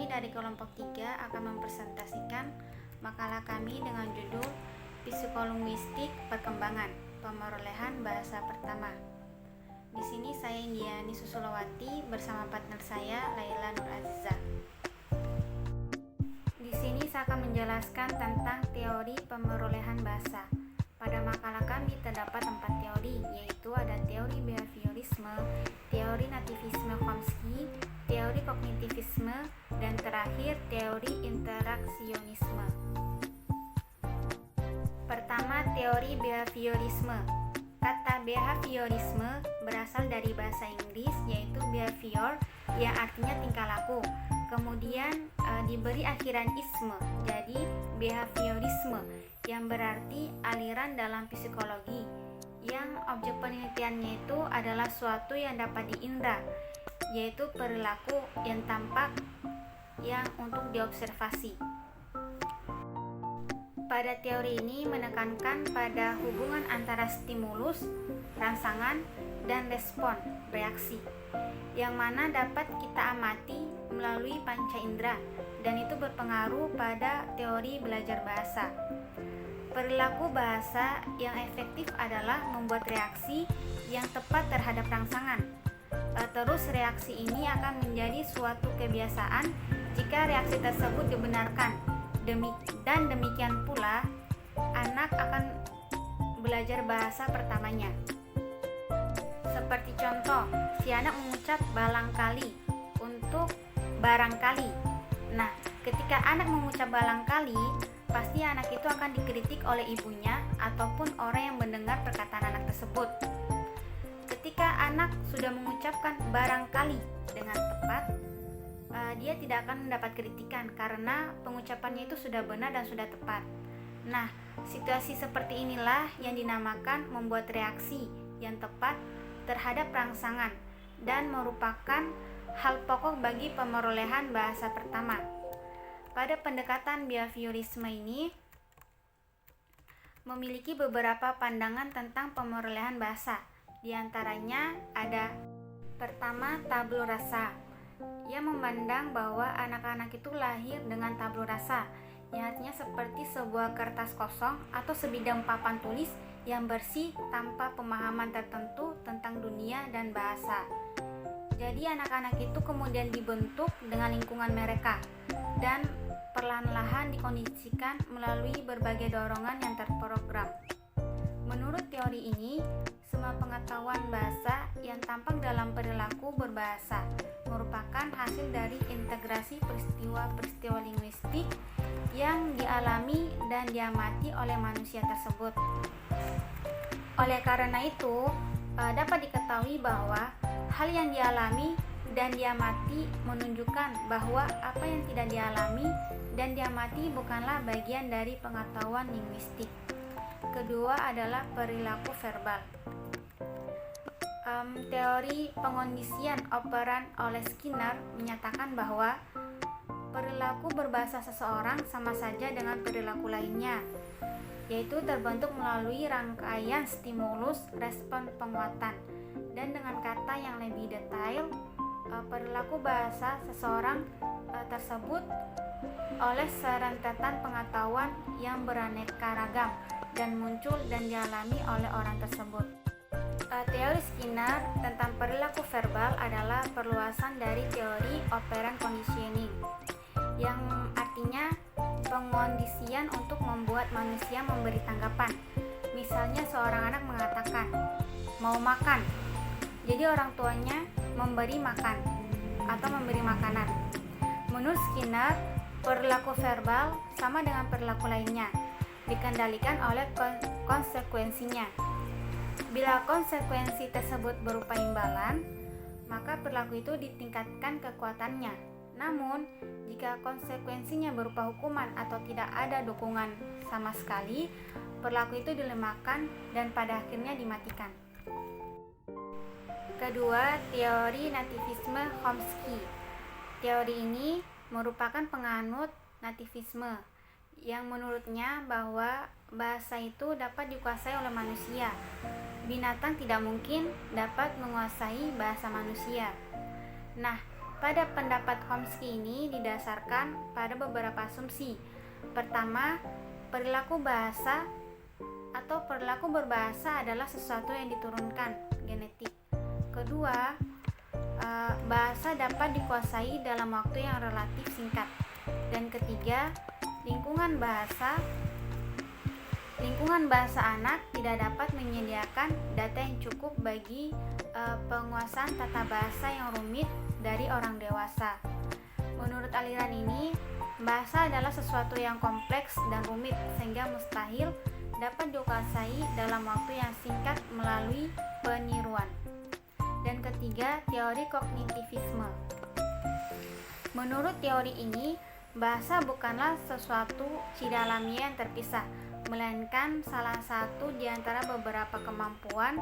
dari kelompok 3 akan mempresentasikan makalah kami dengan judul Psikolinguistik Perkembangan Pemerolehan Bahasa Pertama. Di sini saya Indiani Susulawati bersama partner saya Laila Nur Aziza. Di sini saya akan menjelaskan tentang teori pemerolehan bahasa. Pada makalah kami terdapat 4 teori, yaitu ada teori behaviorisme, teori nativisme Chomsky, teori kognitivisme, dan terakhir teori interaksionisme. Pertama, teori behaviorisme. Kata behaviorisme berasal dari bahasa Inggris yaitu behavior yang artinya tingkah laku. Kemudian diberi akhiran isme, jadi behaviorisme yang berarti aliran dalam psikologi yang objek penelitiannya itu adalah suatu yang dapat diindra, yaitu perilaku yang tampak yang untuk diobservasi. Pada teori ini menekankan pada hubungan antara stimulus, rangsangan, dan respon, reaksi, yang mana dapat kita amati melalui panca indera, dan itu berpengaruh pada teori belajar bahasa. Perilaku bahasa yang efektif adalah membuat reaksi yang tepat terhadap rangsangan. Terus reaksi ini akan menjadi suatu kebiasaan jika reaksi tersebut dibenarkan. Dan demikian pula anak akan belajar bahasa pertamanya. Seperti contoh, si anak mengucap balangkali untuk barangkali. Nah, ketika anak mengucap balangkali, pasti anak itu akan dikritik oleh ibunya ataupun orang yang mendengar perkataan anak tersebut. Ketika anak sudah mengucapkan barangkali dengan tepat, dia tidak akan mendapat kritikan karena pengucapannya itu sudah benar dan sudah tepat. Nah, situasi seperti inilah yang dinamakan membuat reaksi yang tepat terhadap rangsangan dan merupakan hal pokok bagi pemerolehan bahasa pertama. Pada pendekatan behaviorisme ini memiliki beberapa pandangan tentang pemerolehan bahasa. Di antaranya ada pertama, tablo rasa. Ia memandang bahwa anak-anak itu lahir dengan tablo rasa, yang artinya seperti sebuah kertas kosong atau sebidang papan tulis yang bersih tanpa pemahaman tertentu tentang dunia dan bahasa. Jadi anak-anak itu kemudian dibentuk dengan lingkungan mereka dan perlahan-lahan dikondisikan melalui berbagai dorongan yang terprogram. Menurut teori ini, semua pengetahuan bahasa yang tampak dalam perilaku berbahasa merupakan hasil dari integrasi peristiwa-peristiwa linguistik yang dialami dan diamati oleh manusia tersebut. Oleh karena itu, dapat diketahui bahwa hal yang dialami dan diamati menunjukkan bahwa apa yang tidak dialami dan diamati bukanlah bagian dari pengetahuan linguistik. Kedua adalah perilaku verbal. Teori pengondisian operan oleh Skinner menyatakan bahwa perilaku berbahasa seseorang sama saja dengan perilaku lainnya, yaitu terbentuk melalui rangkaian stimulus respon penguatan. Dan dengan kata yang lebih detail, perilaku bahasa seseorang tersebut oleh serentetan pengetahuan yang beraneka ragam dan muncul dan dialami oleh orang tersebut. Teori Skinner tentang perilaku verbal adalah perluasan dari teori operant conditioning, yang artinya pengondisian untuk membuat manusia memberi tanggapan. Misalnya seorang anak mengatakan, mau makan. Jadi orang tuanya memberi makan atau memberi makanan. Menurut Skinner, perilaku verbal sama dengan perilaku lainnya, dikendalikan oleh konsekuensinya. Bila konsekuensi tersebut berupa imbalan, maka perilaku itu ditingkatkan kekuatannya. Namun, jika konsekuensinya berupa hukuman atau tidak ada dukungan sama sekali, perilaku itu dilemahkan dan pada akhirnya dimatikan. Kedua, teori nativisme Chomsky. Teori ini merupakan penganut nativisme yang menurutnya bahwa bahasa itu dapat dikuasai oleh manusia. Binatang tidak mungkin dapat menguasai bahasa manusia. Nah, Pada pendapat Chomsky ini didasarkan pada beberapa asumsi. Pertama, perilaku bahasa atau perilaku berbahasa adalah sesuatu yang diturunkan, genetik. Kedua, bahasa dapat dikuasai dalam waktu yang relatif singkat. Dan ketiga, lingkungan bahasa anak tidak dapat menyediakan data yang cukup bagi penguasaan tata bahasa yang rumit dari orang dewasa. Menurut aliran ini, bahasa adalah sesuatu yang kompleks dan rumit sehingga mustahil dapat dikuasai dalam waktu yang singkat melalui peniruan. Dan ketiga, teori kognitivisme. Menurut teori ini, bahasa bukanlah sesuatu ciri alamiah yang terpisah, melainkan salah satu di antara beberapa kemampuan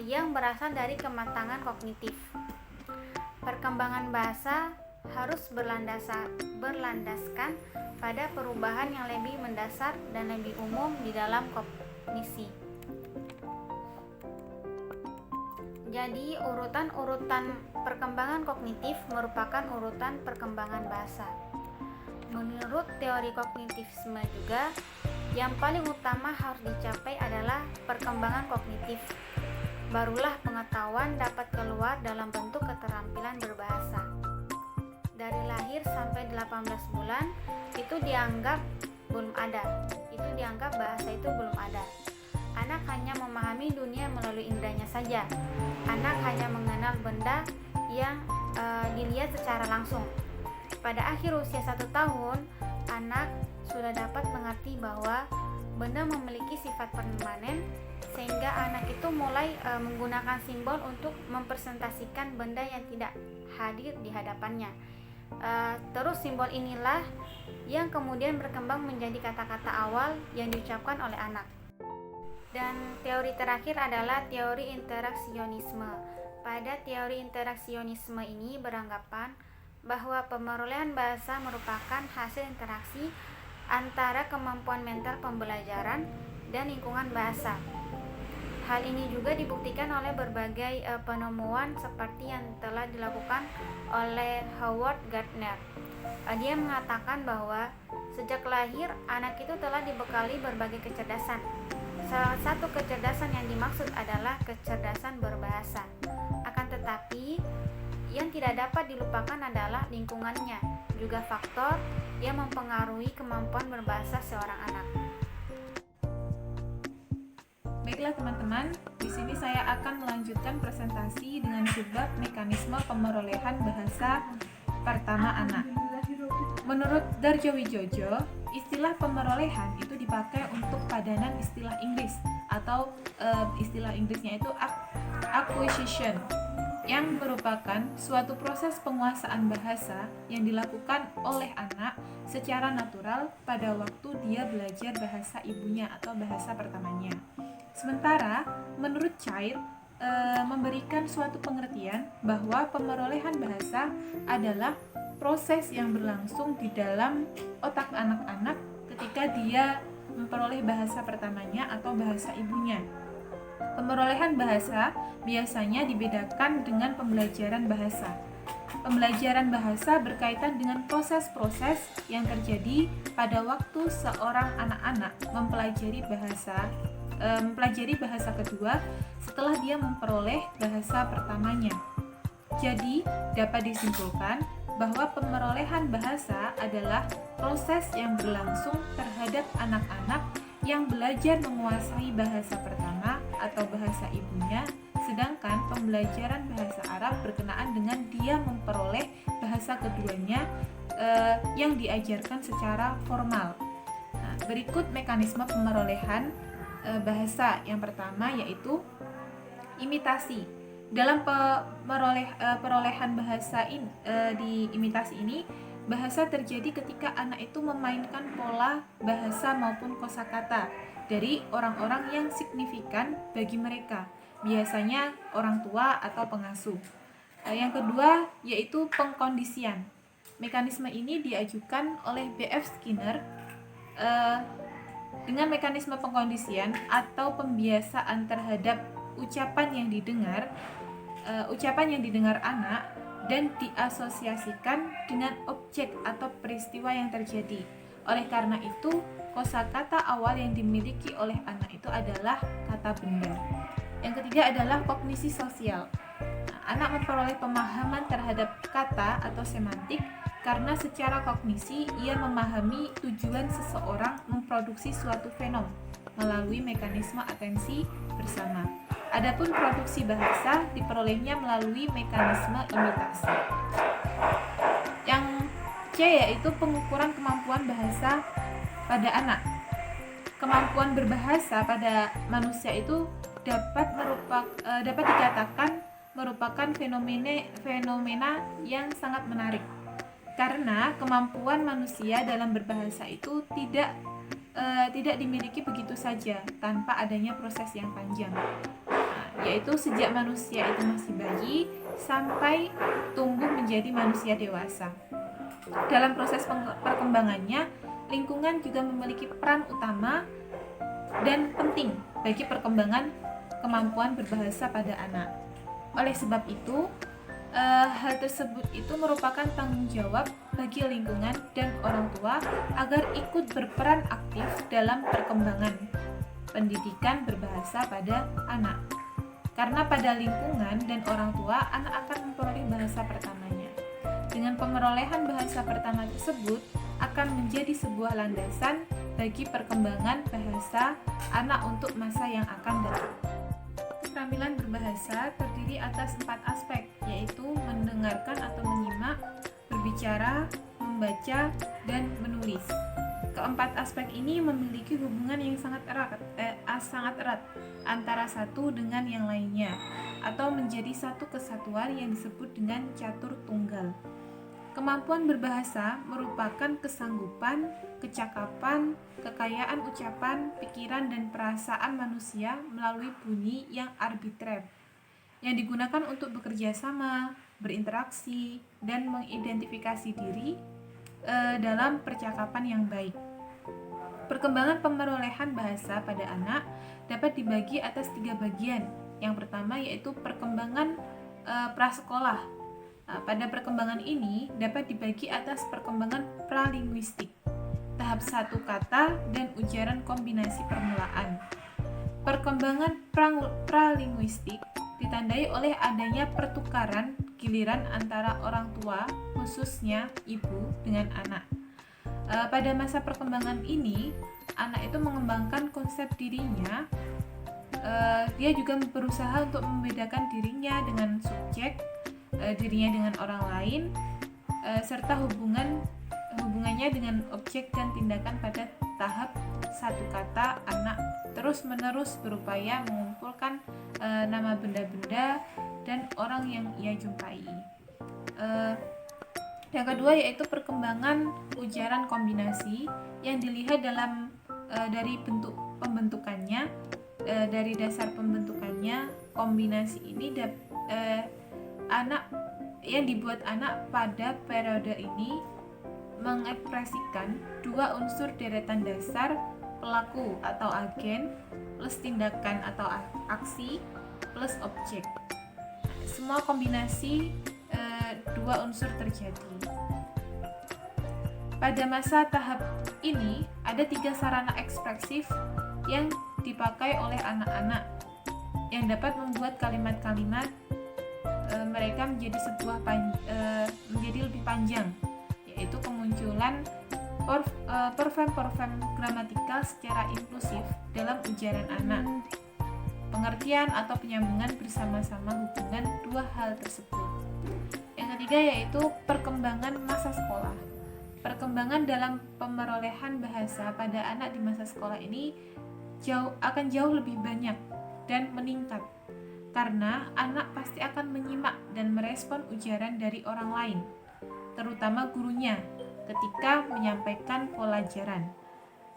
yang berasal dari kematangan kognitif. Perkembangan bahasa harus berlandaskan pada perubahan yang lebih mendasar dan lebih umum di dalam kognisi. Jadi, urutan perkembangan kognitif merupakan urutan perkembangan bahasa. Menurut teori kognitivisme juga, yang paling utama harus dicapai adalah perkembangan kognitif. Barulah pengetahuan dapat keluar dalam bentuk keterampilan berbahasa. Dari lahir sampai 18 bulan, itu dianggap bahasa itu belum ada. Anak hanya memahami dunia melalui indranya saja. Anak hanya mengenal benda yang dilihat secara langsung. Pada akhir usia 1 tahun, anak sudah dapat mengerti bahwa benda memiliki sifat permanen, sehingga anak itu mulai menggunakan simbol untuk mempresentasikan benda yang tidak hadir di hadapannya. Terus simbol inilah yang kemudian berkembang menjadi kata-kata awal yang diucapkan oleh anak. Dan teori terakhir adalah teori interaksionisme. Pada teori interaksionisme ini beranggapan bahwa pemerolehan bahasa merupakan hasil interaksi antara kemampuan mental pembelajaran dan lingkungan bahasa. Hal ini juga dibuktikan oleh berbagai penemuan seperti yang telah dilakukan oleh Howard Gardner. Dia mengatakan bahwa sejak lahir anak itu telah dibekali berbagai kecerdasan. Salah satu kecerdasan yang dimaksud adalah kecerdasan berbahasa. Akan tetapi, yang tidak dapat dilupakan adalah lingkungannya, juga faktor yang mempengaruhi kemampuan berbahasa seorang anak. Baiklah teman-teman, di sini saya akan melanjutkan presentasi dengan subbab mekanisme pemerolehan bahasa pertama anak. Menurut Darjowijojo, istilah pemerolehan itu dipakai untuk padanan istilah Inggris atau istilah Inggrisnya itu acquisition, yang merupakan suatu proses penguasaan bahasa yang dilakukan oleh anak secara natural pada waktu dia belajar bahasa ibunya atau bahasa pertamanya. Sementara menurut Childs memberikan suatu pengertian bahwa pemerolehan bahasa adalah proses yang berlangsung di dalam otak anak-anak ketika dia memperoleh bahasa pertamanya atau bahasa ibunya. Pemerolehan bahasa biasanya dibedakan dengan pembelajaran bahasa. Pembelajaran bahasa berkaitan dengan proses-proses yang terjadi pada waktu seorang anak-anak mempelajari bahasa kedua setelah dia memperoleh bahasa pertamanya. Jadi, dapat disimpulkan bahwa pemerolehan bahasa adalah proses yang berlangsung terhadap anak-anak yang belajar menguasai bahasa pertama atau bahasa ibunya, sedangkan pembelajaran bahasa Arab berkenaan dengan dia memperoleh bahasa keduanya yang diajarkan secara formal. Nah, berikut mekanisme pemerolehan bahasa. Yang pertama yaitu imitasi. Dalam perolehan bahasa di imitasi ini, bahasa terjadi ketika anak itu memainkan pola bahasa maupun kosakata dari orang-orang yang signifikan bagi mereka, biasanya orang tua atau pengasuh. Yang kedua yaitu pengkondisian. Mekanisme ini diajukan oleh B.F. Skinner. Dengan mekanisme pengkondisian atau pembiasaan terhadap ucapan yang didengar anak dan diasosiasikan dengan objek atau peristiwa yang terjadi. Oleh karena itu, kosakata awal yang dimiliki oleh anak itu adalah kata benda. Yang ketiga adalah kognisi sosial. Anak memperoleh pemahaman terhadap kata atau semantik karena secara kognisi ia memahami tujuan seseorang memproduksi suatu fenom melalui mekanisme atensi bersama. Adapun produksi bahasa diperolehnya melalui mekanisme imitasi. Yang C yaitu pengukuran kemampuan bahasa pada anak. Kemampuan berbahasa pada manusia itu dapat dikatakan merupakan fenomena yang sangat menarik. Karena kemampuan manusia dalam berbahasa itu tidak dimiliki begitu saja tanpa adanya proses yang panjang. Yaitu sejak manusia itu masih bayi sampai tumbuh menjadi manusia dewasa. Dalam proses perkembangannya, lingkungan juga memiliki peran utama dan penting bagi perkembangan kemampuan berbahasa pada anak. Oleh sebab itu, hal tersebut itu merupakan tanggung jawab bagi lingkungan dan orang tua agar ikut berperan aktif dalam perkembangan pendidikan berbahasa pada anak. Karena pada lingkungan dan orang tua, anak akan memperoleh bahasa pertamanya. Dengan pemerolehan bahasa pertama tersebut akan menjadi sebuah landasan bagi perkembangan bahasa anak untuk masa yang akan datang. Keterampilan berbahasa terdiri atas 4 aspek, yaitu mendengarkan atau menyimak, berbicara, membaca, dan menulis. Keempat aspek ini memiliki hubungan yang sangat erat antara satu dengan yang lainnya, atau menjadi satu kesatuan yang disebut dengan catur tunggal. Kemampuan berbahasa merupakan kesanggupan, kecakapan, kekayaan ucapan, pikiran, dan perasaan manusia melalui bunyi yang arbitrer, yang digunakan untuk bekerja sama, berinteraksi, dan mengidentifikasi diri dalam percakapan yang baik. Perkembangan pemerolehan bahasa pada anak dapat dibagi atas 3 bagian. Yang pertama yaitu perkembangan prasekolah. Pada perkembangan ini dapat dibagi atas perkembangan pralinguistik, tahap 1 kata dan ujaran kombinasi permulaan. Perkembangan pralinguistik ditandai oleh adanya pertukaran giliran antara orang tua, khususnya ibu, dengan anak. Pada masa perkembangan ini, anak itu mengembangkan konsep dirinya. Dia juga berusaha untuk membedakan dirinya dengan subjek, dirinya dengan orang lain, serta hubungannya dengan objek dan tindakan pada tahap 1 kata. Anak terus-menerus berupaya mengumpulkan nama benda-benda dan orang yang ia jumpai. Yang kedua yaitu perkembangan ujaran kombinasi yang dilihat dari bentuk pembentukannya, dari dasar pembentukannya. Kombinasi ini yang dibuat anak pada periode ini mengekspresikan 2 unsur deretan dasar pelaku atau agen plus tindakan atau aksi plus objek. Semua kombinasi 2 unsur terjadi. Pada masa tahap ini ada 3 sarana ekspresif yang dipakai oleh anak-anak yang dapat membuat kalimat-kalimat mereka menjadi lebih panjang, yaitu kemunculan morfem gramatikal secara inklusif dalam ujaran anak, pengertian atau penyambungan bersama-sama hubungan 2 hal tersebut. Yang ketiga yaitu perkembangan masa sekolah. Perkembangan dalam pemerolehan bahasa pada anak di masa sekolah ini akan jauh lebih banyak dan meningkat, karena anak pasti akan menyimak dan merespon ujaran dari orang lain, terutama gurunya, ketika menyampaikan pelajaran.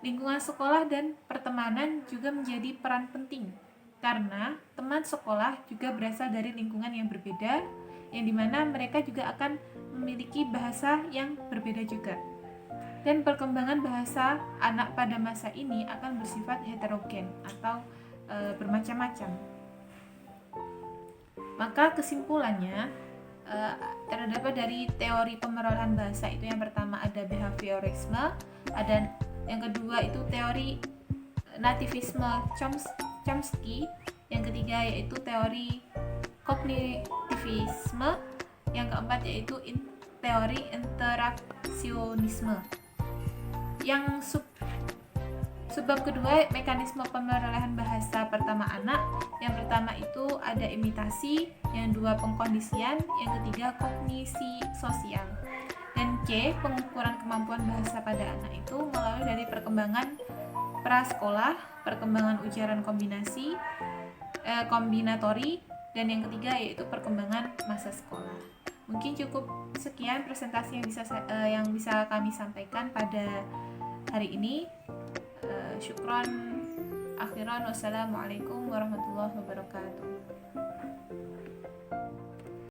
Lingkungan sekolah dan pertemanan juga menjadi peran penting, karena teman sekolah juga berasal dari lingkungan yang berbeda, yang dimana mereka juga akan memiliki bahasa yang berbeda juga. Dan perkembangan bahasa anak pada masa ini akan bersifat heterogen atau bermacam-macam. Maka kesimpulannya, terdapat dari teori pemerolehan bahasa. Itu yang pertama ada behaviorisme, ada yang kedua itu teori nativisme Chomsky, yang ketiga yaitu teori kognitivisme, yang keempat yaitu teori interaksionisme. Yang subbab kedua, mekanisme pemerolehan bahasa pertama anak. Yang pertama itu ada imitasi, yang dua pengkondisian, yang ketiga kognisi sosial. Dan C, pengukuran kemampuan bahasa pada anak itu melalui dari perkembangan prasekolah, perkembangan ujaran kombinatori, dan yang ketiga yaitu perkembangan masa sekolah. Mungkin cukup sekian presentasi yang bisa kami sampaikan pada hari ini. Syukron, akhiran, wassalamualaikum warahmatullahi wabarakatuh.